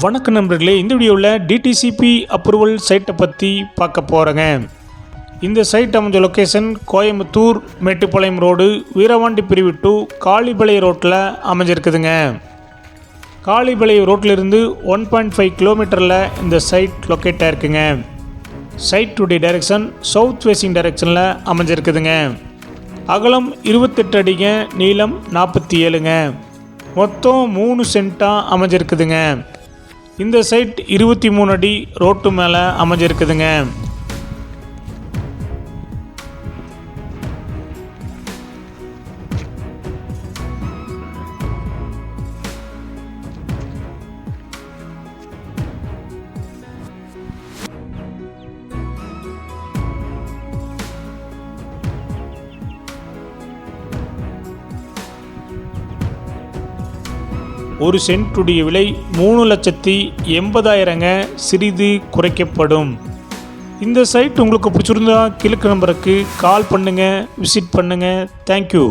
வணக்கம் நண்பர்களே, இந்த வீடியோவில் டிடிசிபி அப்ரூவல் சைட்டை பற்றி பார்க்க போகிறேங்க. இந்த சைட் அமைஞ்ச லொக்கேஷன் கோயம்புத்தூர் மேட்டுப்பாளையம் ரோடு வீரவாண்டி பிரிவு 2 காளிபாளையம் ரோட்டில் அமைஞ்சிருக்குதுங்க. காளிபாளையம் ரோட்டிலிருந்து 1.5 கிலோமீட்டரில் இந்த சைட் லொக்கேட் ஆகிருக்குங்க. சைட்டுடைய டைரெக்ஷன் சவுத் ஃபேஸிங் டைரெக்ஷனில் அமைஞ்சிருக்குதுங்க. அகலம் 28 அடிங்க, நீளம் 47ங்க. மொத்தம் 3 சென்ட்டாக அமைஞ்சிருக்குதுங்க. இந்த சைட் 23 அடி ரோட்டு மேலே அமைஞ்சிருக்குதுங்க. ஒரு சென்ட்டுடைய விலை 3,80,000ங்க, சிறிது குறைக்கப்படும். இந்த சைட் உங்களுக்கு பிடிச்சிருந்தா கீழே நம்பருக்கு கால் பண்ணுங்கள், விசிட் பண்ணுங்கள். தேங்க்யூ.